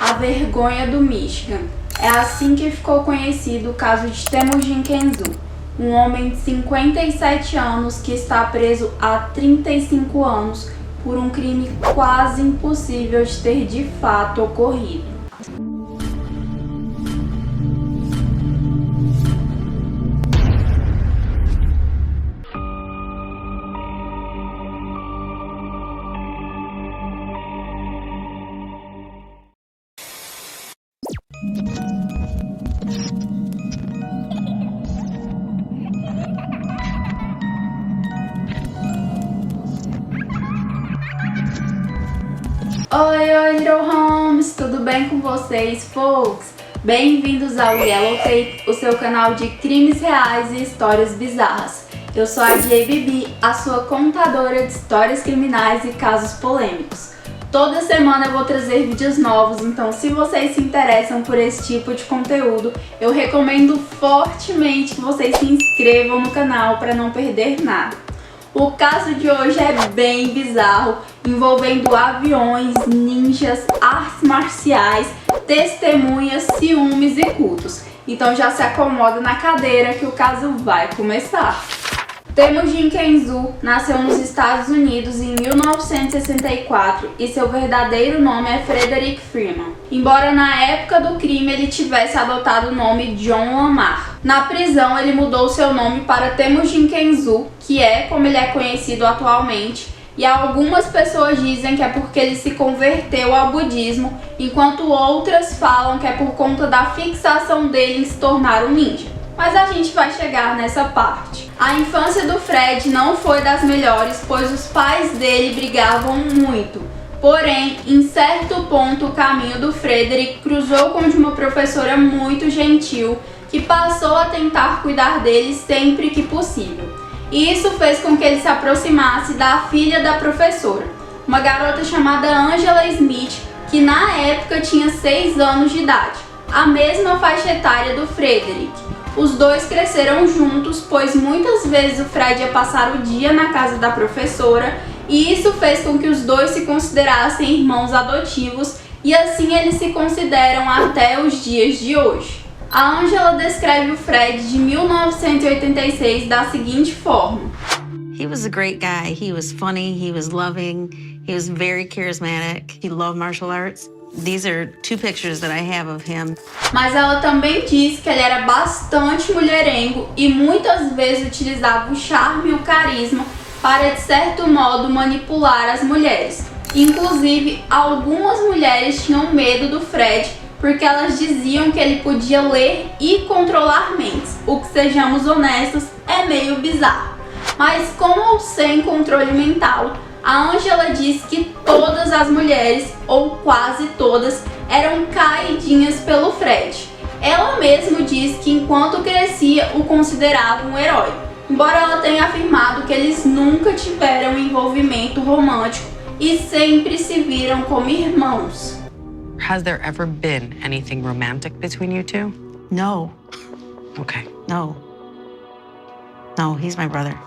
A vergonha do Michigan. É assim que ficou conhecido o caso de Temujin Kenzu, um homem de 57 anos que está preso há 35 anos por um crime quase impossível de ter de fato ocorrido. Oi, Little Homes! Tudo bem com vocês, folks? Bem-vindos ao Yellow Tape, o seu canal de crimes reais e histórias bizarras. Eu sou a JBB, a sua contadora de histórias criminais e casos polêmicos. Toda semana eu vou trazer vídeos novos, então se vocês se interessam por esse tipo de conteúdo, eu recomendo fortemente que vocês se inscrevam no canal para não perder nada. O caso de hoje é bem bizarro, envolvendo aviões, ninjas, artes marciais, testemunhas, ciúmes e cultos. Então já se acomoda na cadeira que o caso vai começar. Temujin Kenzu nasceu nos Estados Unidos em 1964 e seu verdadeiro nome é Frederick Freeman, embora na época do crime ele tivesse adotado o nome John Lamar. Na prisão ele mudou seu nome para Temujin Kenzu, que é como ele é conhecido atualmente, e algumas pessoas dizem que é porque ele se converteu ao budismo, enquanto outras falam que é por conta da fixação dele em se tornar um ninja. Mas a gente vai chegar nessa parte. A infância do Fred não foi das melhores, pois os pais dele brigavam muito. Porém, em certo ponto, o caminho do Frederick cruzou com o de uma professora muito gentil, que passou a tentar cuidar dele sempre que possível. E isso fez com que ele se aproximasse da filha da professora, uma garota chamada Angela Smith, que na época tinha 6 anos de idade, a mesma faixa etária do Frederick. Os dois cresceram juntos, pois muitas vezes o Fred ia passar o dia na casa da professora, e isso fez com que os dois se considerassem irmãos adotivos, e assim eles se consideram até os dias de hoje. A Angela descreve o Fred de 1986 da seguinte forma: He was a great guy. He was funny, he was loving, he was very charismatic, he loved martial arts. These are 2 pictures that I have of him. Mas ela também diz que ele era bastante mulherengo e muitas vezes utilizava o charme e o carisma para, de certo modo, manipular as mulheres. Inclusive, algumas mulheres tinham medo do Fred porque elas diziam que ele podia ler e controlar mentes, o que, sejamos honestos, é meio bizarro. Mas com ou sem controle mental, a Angela diz que todas as mulheres, ou quase todas, eram caidinhas pelo Fred. Ela mesma diz que enquanto crescia o considerava um herói, embora ela tenha afirmado que eles nunca tiveram envolvimento romântico e sempre se viram como irmãos. Has there ever been anything romantic between you two? No, Okay. no, he's my brother.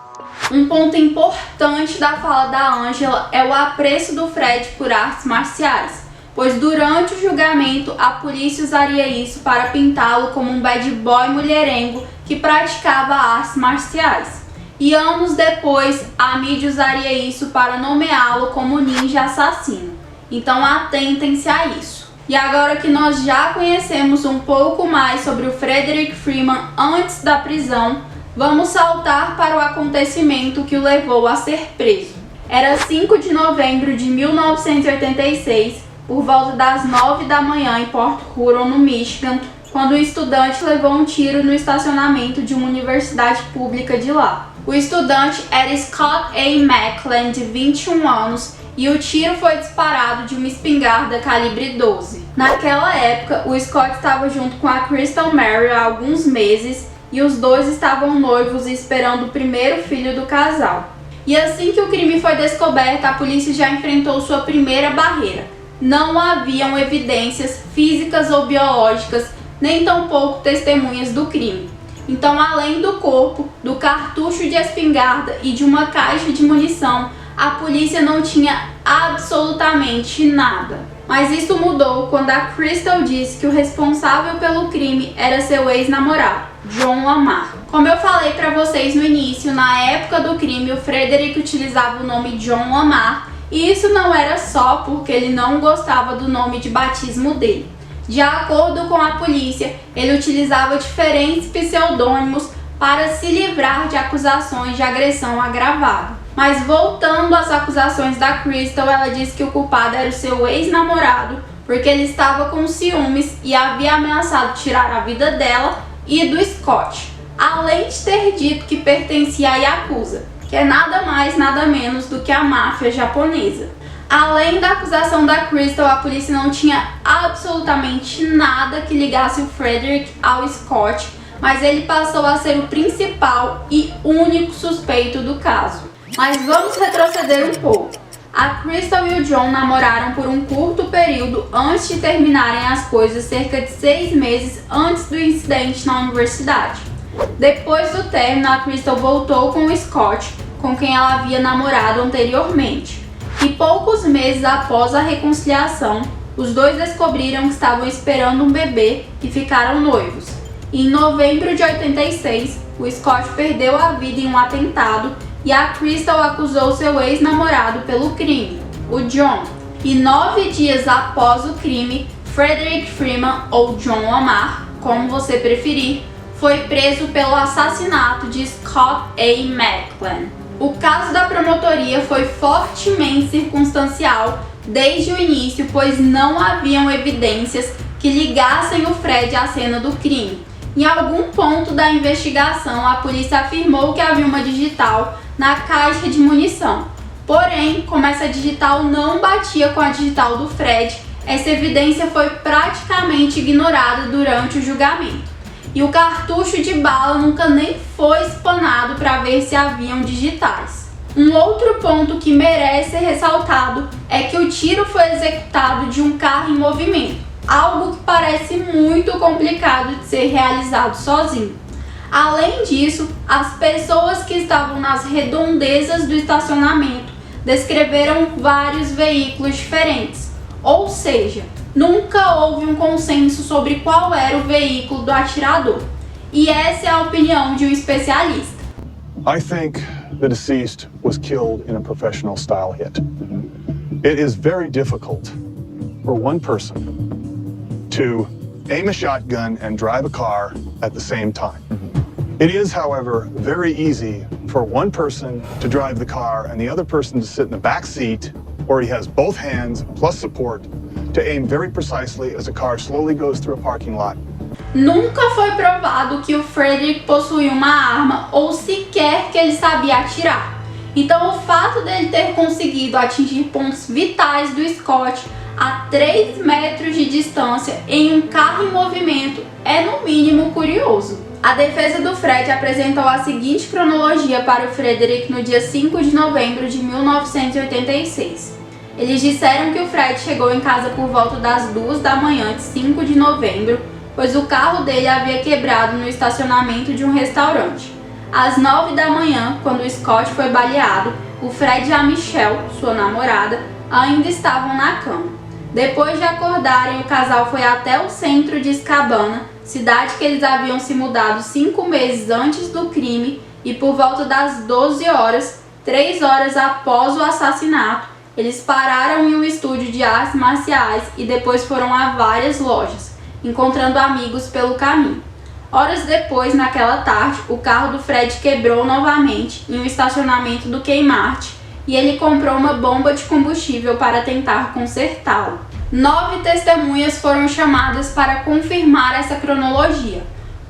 Um ponto importante da fala da Angela é o apreço do Fred por artes marciais, pois durante o julgamento a polícia usaria isso para pintá-lo como um bad boy mulherengo que praticava artes marciais. E anos depois, a mídia usaria isso para nomeá-lo como ninja assassino. Então atentem-se a isso. E agora que nós já conhecemos um pouco mais sobre o Frederick Freeman antes da prisão, vamos saltar para o acontecimento que o levou a ser preso. Era 5 de novembro de 1986, por volta das 9 da manhã em Port Huron, no Michigan, quando um estudante levou um tiro no estacionamento de uma universidade pública de lá. O estudante era Scott A. Macklin, de 21 anos, e o tiro foi disparado de uma espingarda calibre 12. Naquela época, o Scott estava junto com a Crystal Mary há alguns meses, e os dois estavam noivos e esperando o primeiro filho do casal. E assim que o crime foi descoberto, a polícia já enfrentou sua primeira barreira. Não haviam evidências físicas ou biológicas, nem tampouco testemunhas do crime. Então, além do corpo, do cartucho de espingarda e de uma caixa de munição, a polícia não tinha absolutamente nada. Mas isso mudou quando a Crystal disse que o responsável pelo crime era seu ex-namorado, John Lamar. Como eu falei pra vocês no início, na época do crime o Frederick utilizava o nome John Lamar, e isso não era só porque ele não gostava do nome de batismo dele. De acordo com a polícia, ele utilizava diferentes pseudônimos para se livrar de acusações de agressão agravada. Mas voltando às acusações da Crystal, ela disse que o culpado era o seu ex-namorado porque ele estava com ciúmes e havia ameaçado tirar a vida dela e do Scott, além de ter dito que pertencia à Yakuza, que é nada mais nada menos do que a máfia japonesa. Além da acusação da Crystal, a polícia não tinha absolutamente nada que ligasse o Frederick ao Scott, mas ele passou a ser o principal e único suspeito do caso. Mas vamos retroceder um pouco. A Crystal e o John namoraram por um curto período antes de terminarem as coisas, cerca de 6 meses antes do incidente na universidade. Depois do término, a Crystal voltou com o Scott, com quem ela havia namorado anteriormente. E poucos meses após a reconciliação, os dois descobriram que estavam esperando um bebê e ficaram noivos. Em novembro de 86, o Scott perdeu a vida em um atentado e a Crystal acusou seu ex-namorado pelo crime, o John. E 9 dias após o crime, Frederick Freeman, ou John Lamar, como você preferir, foi preso pelo assassinato de Scott A. Macklin. O caso da promotoria foi fortemente circunstancial desde o início, pois não haviam evidências que ligassem o Fred à cena do crime. Em algum ponto da investigação, a polícia afirmou que havia uma digital na caixa de munição. Porém, como essa digital não batia com a digital do Fred, essa evidência foi praticamente ignorada durante o julgamento. E o cartucho de bala nunca nem foi espanado para ver se haviam digitais. Um outro ponto que merece ser ressaltado é que o tiro foi executado de um carro em movimento, algo que parece muito complicado de ser realizado sozinho. Além disso, as pessoas que estavam nas redondezas do estacionamento descreveram vários veículos diferentes, ou seja, nunca houve um consenso sobre qual era o veículo do atirador. E essa é a opinião de um especialista. I think the deceased was killed in a professional style hit. It is very difficult for one person to aim a shotgun and drive a car at the same time. It is, however, very easy for one person to drive the car and the other person to sit in the back seat, where he has both hands plus support to aim very precisely as a car slowly goes through a parking lot. Nunca foi provado que o Frederick possuía uma arma ou sequer que ele sabia atirar. Então o fato dele ter conseguido atingir pontos vitais do Scott a 3 metros de distância em um carro em movimento é no mínimo curioso. A defesa do Fred apresentou a seguinte cronologia para o Frederick no dia 5 de novembro de 1986. Eles disseram que o Fred chegou em casa por volta das 2 da manhã de 5 de novembro, pois o carro dele havia quebrado no estacionamento de um restaurante. Às 9 da manhã, quando o Scott foi baleado, o Fred e a Michelle, sua namorada, ainda estavam na cama. Depois de acordarem, o casal foi até o centro de Scabana, cidade que eles haviam se mudado 5 meses antes do crime, e por volta das 12 horas, 3 horas após o assassinato, eles pararam em um estúdio de artes marciais e depois foram a várias lojas, encontrando amigos pelo caminho. Horas depois, naquela tarde, o carro do Fred quebrou novamente em um estacionamento do Kmart e ele comprou uma bomba de combustível para tentar consertá-lo. 9 testemunhas foram chamadas para confirmar essa cronologia.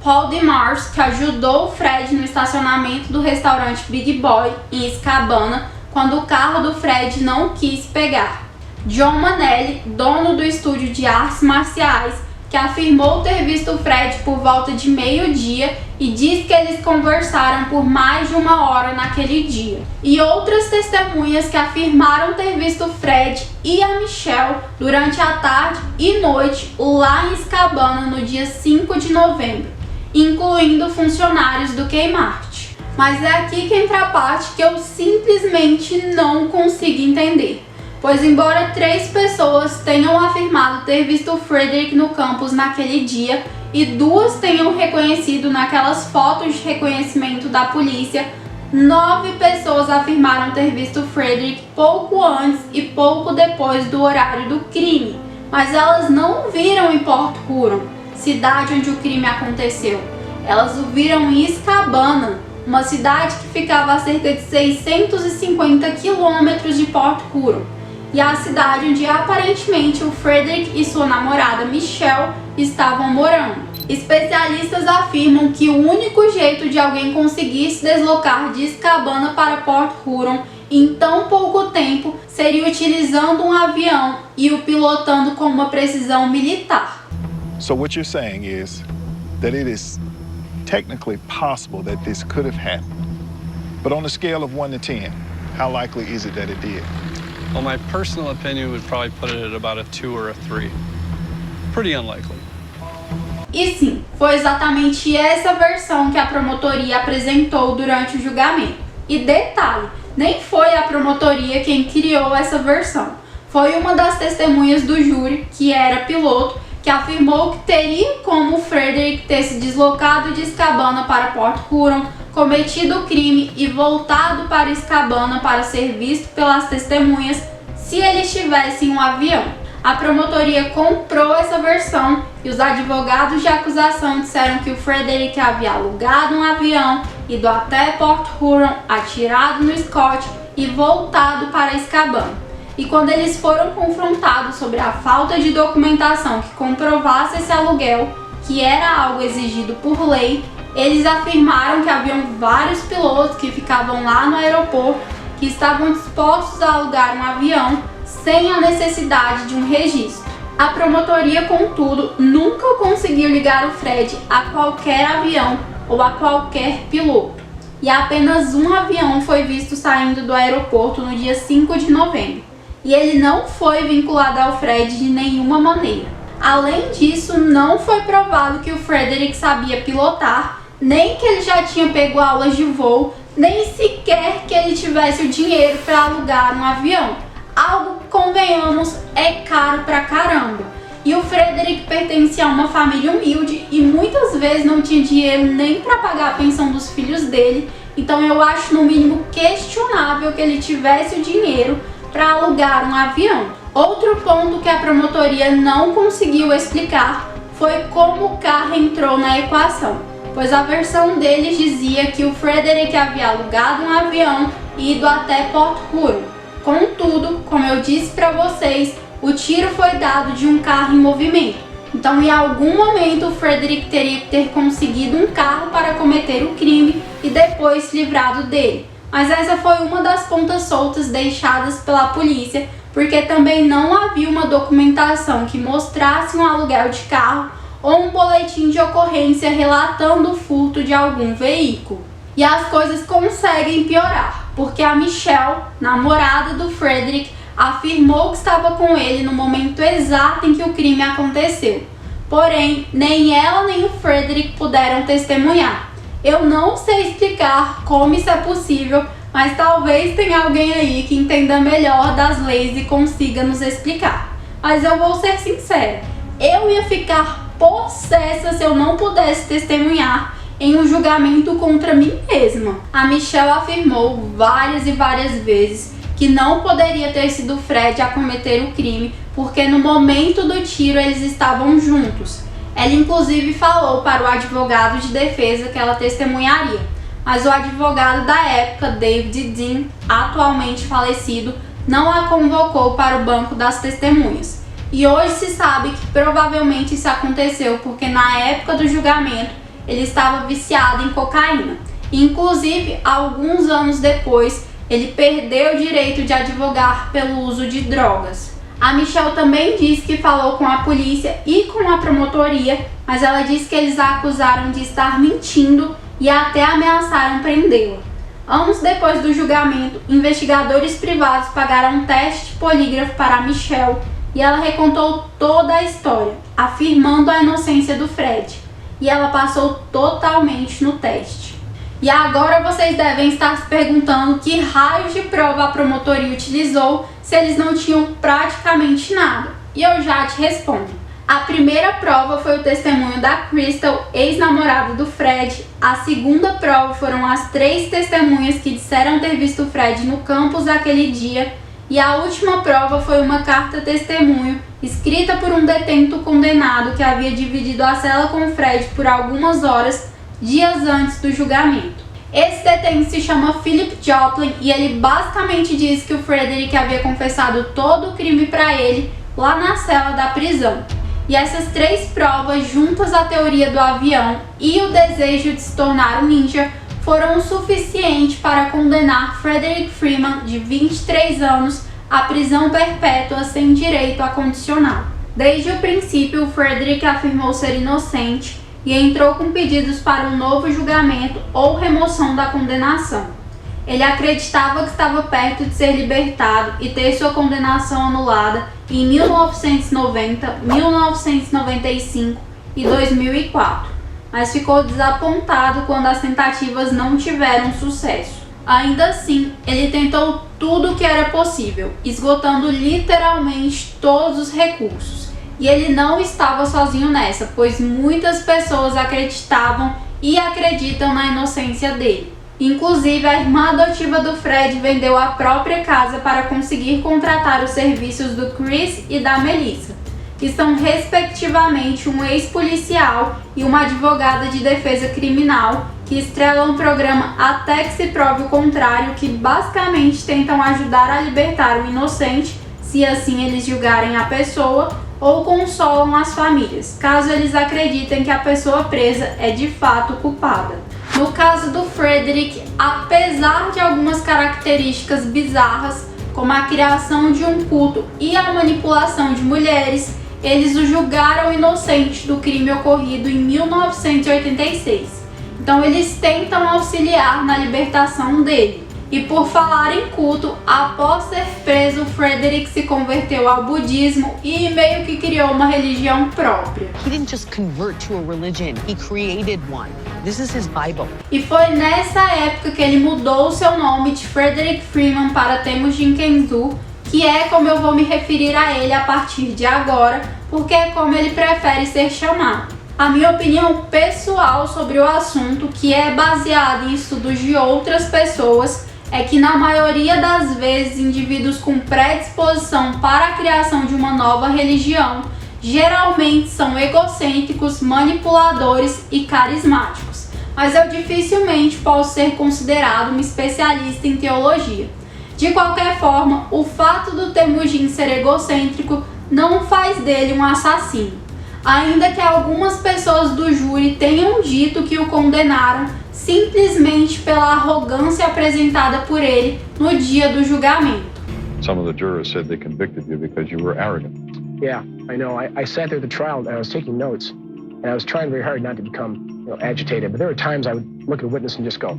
Paul DeMars, que ajudou o Fred no estacionamento do restaurante Big Boy em Scabana quando o carro do Fred não quis pegar. John Manelli, dono do estúdio de artes marciais, que afirmou ter visto o Fred por volta de meio-dia e diz que eles conversaram por mais de 1 hora naquele dia. E outras testemunhas que afirmaram ter visto o Fred e a Michelle durante a tarde e noite lá em Scabana no dia 5 de novembro, incluindo funcionários do Kmart. Mas é aqui que entra a parte que eu simplesmente não consigo entender. pois embora 3 pessoas tenham afirmado ter visto o Frederick no campus naquele dia e 2 tenham reconhecido naquelas fotos de reconhecimento da polícia, 9 pessoas afirmaram ter visto o Frederick pouco antes e pouco depois do horário do crime, mas elas não o viram em Port Huron, cidade onde o crime aconteceu. Elas o viram em Scabana, uma cidade que ficava a cerca de 650 quilômetros de Port Huron, e a cidade onde aparentemente o Frederick e sua namorada Michelle estavam morando. Especialistas afirmam que o único jeito de alguém conseguir se deslocar de Scabana para Port Huron em tão pouco tempo seria utilizando um avião e o pilotando com uma precisão militar. So what you're saying is that it is technically possible that this could have happened. But on a scale of 1 to 10, how likely is it that it did? Well, my personal opinion would probably put it at about a 2 or a 3. Pretty unlikely. E sim, foi exatamente essa versão que a promotoria apresentou durante o julgamento. E detalhe, nem foi a promotoria quem criou essa versão. Foi uma das testemunhas do júri, que era piloto, que afirmou que teria como Frederick ter se deslocado de Scabana para Port Huron, cometido o crime e voltado para Scabana para ser visto pelas testemunhas se ele estivesse em um avião. A promotoria comprou essa versão e os advogados de acusação disseram que o Frederick havia alugado um avião, ido até Port Huron, atirado no Scott e voltado para Scabana. E quando eles foram confrontados sobre a falta de documentação que comprovasse esse aluguel, que era algo exigido por lei, eles afirmaram que haviam vários pilotos que ficavam lá no aeroporto que estavam dispostos a alugar um avião sem a necessidade de um registro. A promotoria, contudo, nunca conseguiu ligar o Fred a qualquer avião ou a qualquer piloto. E apenas um avião foi visto saindo do aeroporto no dia 5 de novembro. E ele não foi vinculado ao Fred de nenhuma maneira. Além disso, não foi provado que o Frederick sabia pilotar, nem que ele já tinha pego aulas de voo, nem sequer que ele tivesse o dinheiro para alugar um avião. Algo que, convenhamos, é caro pra caramba. E o Frederick pertencia a uma família humilde e muitas vezes não tinha dinheiro nem para pagar a pensão dos filhos dele. Então eu acho no mínimo questionável que ele tivesse o dinheiro para alugar um avião. Outro ponto que a promotoria não conseguiu explicar foi como o carro entrou na equação, pois a versão deles dizia que o Frederick havia alugado um avião e ido até Port Huron. Contudo, como eu disse para vocês, o tiro foi dado de um carro em movimento. Então, em algum momento, o Frederick teria que ter conseguido um carro para cometer o crime e depois se livrado dele. Mas essa foi uma das pontas soltas deixadas pela polícia, porque também não havia uma documentação que mostrasse um aluguel de carro ou um boletim de ocorrência relatando o furto de algum veículo. E as coisas conseguem piorar, porque a Michelle, namorada do Frederick, afirmou que estava com ele no momento exato em que o crime aconteceu. Porém, nem ela nem o Frederick puderam testemunhar. Eu não sei explicar como isso é possível, mas talvez tenha alguém aí que entenda melhor das leis e consiga nos explicar. Mas eu vou ser sincera, eu ia ficar possessa se eu não pudesse testemunhar em um julgamento contra mim mesma. A Michelle afirmou várias e várias vezes que não poderia ter sido Fred a cometer o crime, porque no momento do tiro eles estavam juntos. Ela inclusive falou para o advogado de defesa que ela testemunharia, mas o advogado da época, David Dean, atualmente falecido, não a convocou para o banco das testemunhas. E hoje se sabe que provavelmente isso aconteceu porque na época do julgamento ele estava viciado em cocaína. Inclusive, alguns anos depois, ele perdeu o direito de advogar pelo uso de drogas. A Michelle também disse que falou com a polícia e com a promotoria, mas ela disse que eles a acusaram de estar mentindo e até ameaçaram prendê-la. Anos depois do julgamento, investigadores privados pagaram um teste de polígrafo para a Michelle e ela recontou toda a história, afirmando a inocência do Fred. E ela passou totalmente no teste. E agora vocês devem estar se perguntando que raios de prova a promotoria utilizou, se eles não tinham praticamente nada? E eu já te respondo. A primeira prova foi o testemunho da Crystal, ex-namorada do Fred. A segunda prova foram as 3 testemunhas que disseram ter visto o Fred no campus aquele dia. E a última prova foi uma carta-testemunho escrita por um detento condenado que havia dividido a cela com o Fred por algumas horas, dias antes do julgamento. Esse detento se chama Philip Joplin e ele basicamente disse que o Frederick havia confessado todo o crime para ele lá na cela da prisão. E essas 3 provas, juntas à teoria do avião e o desejo de se tornar um ninja, foram o suficiente para condenar Frederick Freeman, de 23 anos, à prisão perpétua sem direito a condicional. Desde o princípio, Frederick afirmou ser inocente e entrou com pedidos para um novo julgamento ou remoção da condenação. Ele acreditava que estava perto de ser libertado e ter sua condenação anulada em 1990, 1995 e 2004, mas ficou desapontado quando as tentativas não tiveram sucesso. Ainda assim, ele tentou tudo o que era possível, esgotando literalmente todos os recursos. E ele não estava sozinho nessa, pois muitas pessoas acreditavam e acreditam na inocência dele. Inclusive, a irmã adotiva do Fred vendeu a própria casa para conseguir contratar os serviços do Chris e da Melissa, que são respectivamente um ex-policial e uma advogada de defesa criminal, que estrelam um programa Até que se prove o contrário, que basicamente tentam ajudar a libertar o inocente, se assim eles julgarem a pessoa, ou consolam as famílias, caso eles acreditem que a pessoa presa é de fato culpada. No caso do Frederick, apesar de algumas características bizarras, como a criação de um culto e a manipulação de mulheres, eles o julgaram inocente do crime ocorrido em 1986. Então eles tentam auxiliar na libertação dele. E por falar em culto, após ser preso, Frederick se converteu ao budismo e meio que criou uma religião própria. He didn't just convert to a religion, he created one. This is his Bible. E foi nessa época que ele mudou o seu nome de Frederick Freeman para Temujin Kenzu, que é como eu vou me referir a ele a partir de agora, porque é como ele prefere ser chamado. A minha opinião pessoal sobre o assunto, que é baseada em estudos de outras pessoas, é que na maioria das vezes indivíduos com predisposição para a criação de uma nova religião geralmente são egocêntricos, manipuladores e carismáticos. Mas eu dificilmente posso ser considerado um especialista em teologia. De qualquer forma, o fato do Temujin ser egocêntrico não faz dele um assassino. Ainda que algumas pessoas do júri tenham dito que o condenaram simplesmente pela arrogância apresentada por ele no dia do julgamento. Some of the jurors said they convicted you because you were arrogant. Yeah, I know. I sat there at the trial and I was taking notes, and I was trying very hard not to become, agitated. But there were times I would look at a witness and just go,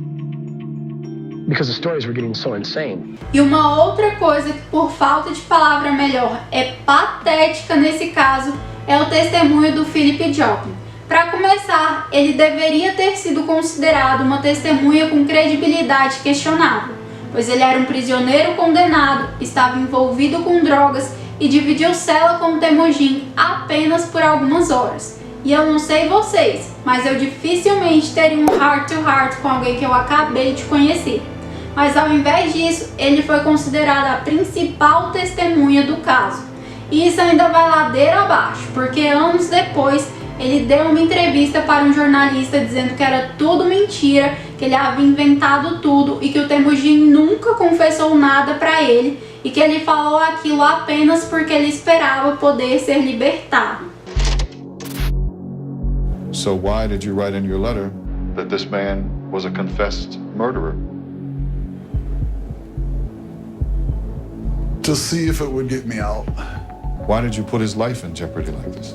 because the stories were getting so insane. E uma outra coisa que, por falta de palavra melhor, é patética nesse caso, é o testemunho do Philip Joplin. Para começar, ele deveria ter sido considerado uma testemunha com credibilidade questionável, pois ele era um prisioneiro condenado, estava envolvido com drogas e dividiu cela com o Temujin apenas por algumas horas. E eu não sei vocês, mas eu dificilmente teria um heart-to-heart com alguém que eu acabei de conhecer. Mas ao invés disso, ele foi considerado a principal testemunha do caso. E isso ainda vai ladeira abaixo, porque anos depois ele deu uma entrevista para um jornalista dizendo que era tudo mentira, que ele havia inventado tudo e que o Temujin nunca confessou nada para ele e que ele falou aquilo apenas porque ele esperava poder ser libertado. So why did you write in your letter that this man was a confessed murderer? To see if it would get me out. Why did you put his life in jeopardy like this?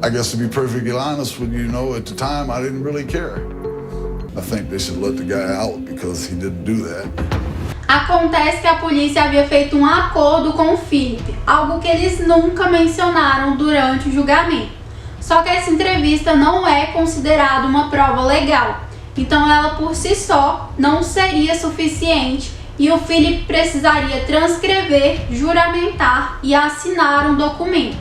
I guess to be perfectly honest with you, at the time I didn't really care. I think they should let the guy out because he didn't do that. Acontece que a polícia havia feito um acordo com o Philip, algo que eles nunca mencionaram durante o julgamento. Só que essa entrevista não é considerada uma prova legal, então ela por si só não seria suficiente e o Philip precisaria transcrever, juramentar e assinar um documento.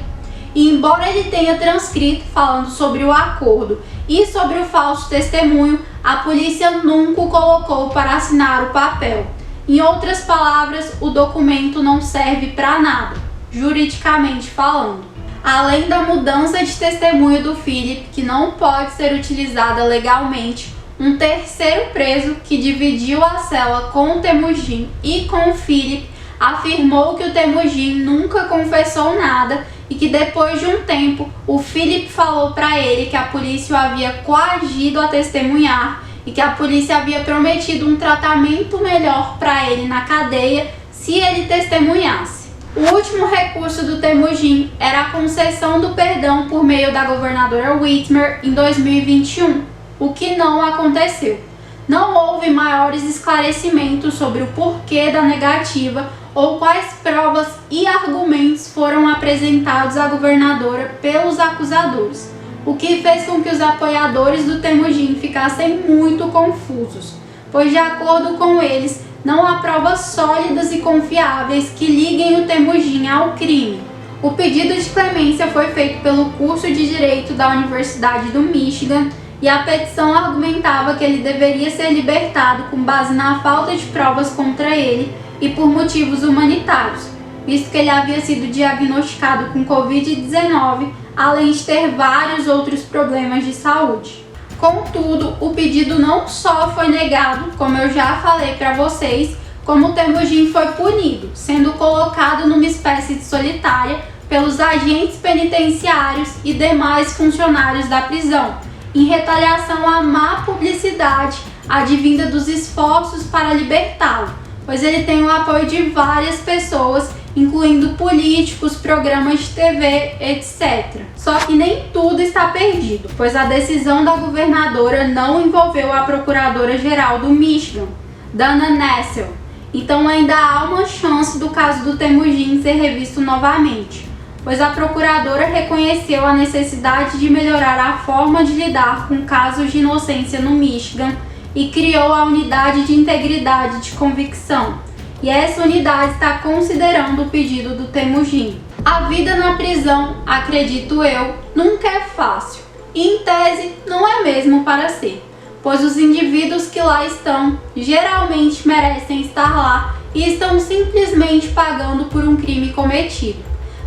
E embora ele tenha transcrito falando sobre o acordo e sobre o falso testemunho, a polícia nunca o colocou para assinar o papel. Em outras palavras, o documento não serve para nada, juridicamente falando. Além da mudança de testemunho do Philip, que não pode ser utilizada legalmente, um terceiro preso que dividiu a cela com o Temujin e com o Philip afirmou que o Temujin nunca confessou nada e que depois de um tempo o Philip falou para ele que a polícia o havia coagido a testemunhar e que a polícia havia prometido um tratamento melhor para ele na cadeia se ele testemunhasse. O último recurso do Temujin era a concessão do perdão por meio da governadora Whitmer em 2021, o que não aconteceu. Não houve maiores esclarecimentos sobre o porquê da negativa ou quais provas e argumentos foram apresentados à governadora pelos acusadores, o que fez com que os apoiadores do Temujin ficassem muito confusos, pois de acordo com eles, não há provas sólidas e confiáveis que liguem o Temujin ao crime. O pedido de clemência foi feito pelo curso de Direito da Universidade do Michigan e a petição argumentava que ele deveria ser libertado com base na falta de provas contra ele e por motivos humanitários, visto que ele havia sido diagnosticado com Covid-19, além de ter vários outros problemas de saúde. Contudo, o pedido não só foi negado, como eu já falei para vocês, como o Temujin foi punido, sendo colocado numa espécie de solitária pelos agentes penitenciários e demais funcionários da prisão, em retaliação à má publicidade advinda dos esforços para libertá-lo, pois ele tem o apoio de várias pessoas, incluindo políticos, programas de TV, etc. Só que nem tudo está perdido, pois a decisão da governadora não envolveu a procuradora-geral do Michigan, Dana Nessel. Então ainda há uma chance do caso do Temujin ser revisto novamente, pois a procuradora reconheceu a necessidade de melhorar a forma de lidar com casos de inocência no Michigan e criou a Unidade de Integridade de Convicção. E essa unidade está considerando o pedido do Temujin. A vida na prisão, acredito eu, nunca é fácil. E em tese, não é mesmo para ser, pois os indivíduos que lá estão geralmente merecem estar lá e estão simplesmente pagando por um crime cometido.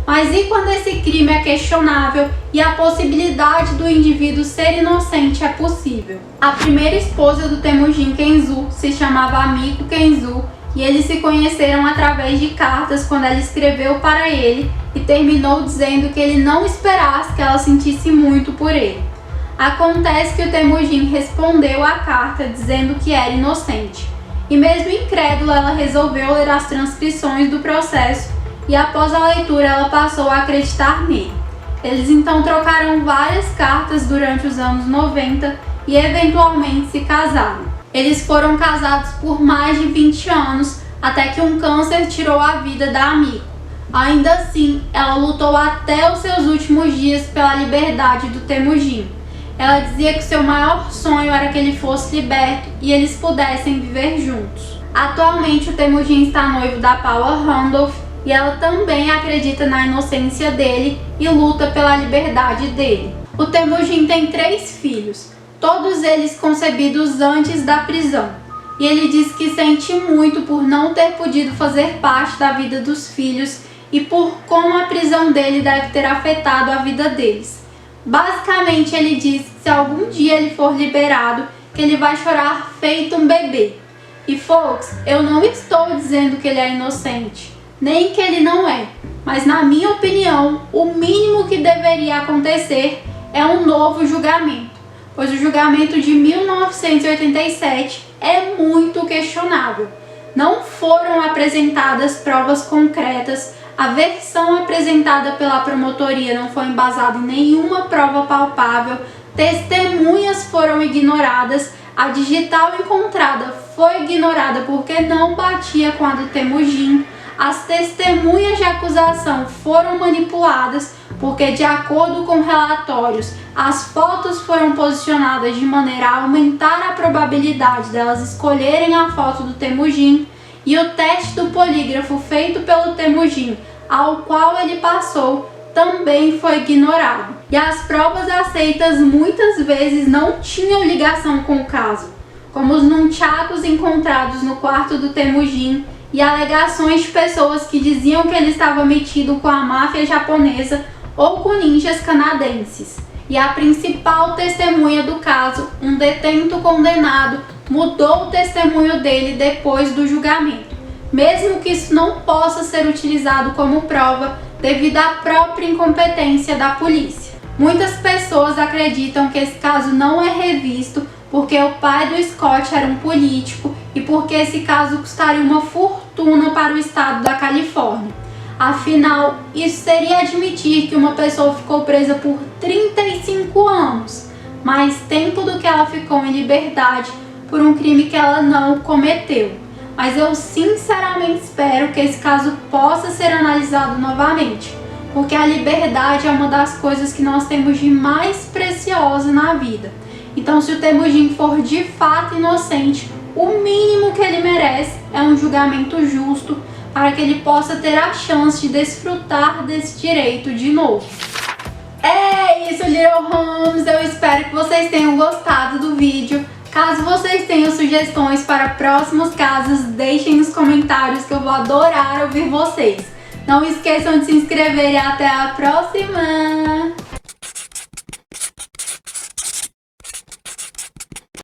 Mas e quando esse crime é questionável e a possibilidade do indivíduo ser inocente é possível? A primeira esposa do Temujin Kenzu se chamava Miko Kenzu e eles se conheceram através de cartas quando ela escreveu para ele e terminou dizendo que ele não esperasse que ela sentisse muito por ele. Acontece que o Temujin respondeu à carta dizendo que era inocente. E mesmo incrédula, ela resolveu ler as transcrições do processo e após a leitura ela passou a acreditar nele. Eles então trocaram várias cartas durante os anos 90 e eventualmente se casaram. Eles foram casados por mais de 20 anos até que um câncer tirou a vida da Miko. Ainda assim, ela lutou até os seus últimos dias pela liberdade do Temujin. Ela dizia que seu maior sonho era que ele fosse liberto e eles pudessem viver juntos. Atualmente o Temujin está noivo da Paula Randolph e ela também acredita na inocência dele e luta pela liberdade dele. O Temujin tem 3 filhos, todos eles concebidos antes da prisão. E ele diz que sente muito por não ter podido fazer parte da vida dos filhos e por como a prisão dele deve ter afetado a vida deles. Basicamente, ele diz que se algum dia ele for liberado, que ele vai chorar feito um bebê. E folks, eu não estou dizendo que ele é inocente, nem que ele não é, mas na minha opinião, o mínimo que deveria acontecer é um novo julgamento, pois o julgamento de 1987 é muito questionável. Não foram apresentadas provas concretas, a versão apresentada pela promotoria não foi embasada em nenhuma prova palpável, testemunhas foram ignoradas, a digital encontrada foi ignorada porque não batia com a do Temujin, as testemunhas de acusação foram manipuladas porque, de acordo com relatórios, as fotos foram posicionadas de maneira a aumentar a probabilidade delas escolherem a foto do Temujin e o teste do polígrafo feito pelo Temujin, ao qual ele passou, também foi ignorado. E as provas aceitas muitas vezes não tinham ligação com o caso, como os nunchakus encontrados no quarto do Temujin e alegações de pessoas que diziam que ele estava metido com a máfia japonesa ou com ninjas canadenses. E a principal testemunha do caso, um detento condenado, mudou o testemunho dele depois do julgamento, mesmo que isso não possa ser utilizado como prova devido à própria incompetência da polícia. Muitas pessoas acreditam que esse caso não é revisto porque o pai do Scott era um político e porque esse caso custaria uma fortuna para o estado da Califórnia. Afinal, isso seria admitir que uma pessoa ficou presa por 35 anos, mais tempo do que ela ficou em liberdade por um crime que ela não cometeu. Mas eu sinceramente espero que esse caso possa ser analisado novamente, porque a liberdade é uma das coisas que nós temos de mais preciosa na vida. Então, se o Temujin for de fato inocente, o mínimo que ele merece é um julgamento justo para que ele possa ter a chance de desfrutar desse direito de novo. É isso, Little Homes! Eu espero que vocês tenham gostado do vídeo. Caso vocês tenham sugestões para próximos casos, deixem nos comentários que eu vou adorar ouvir vocês. Não esqueçam de se inscrever e até a próxima!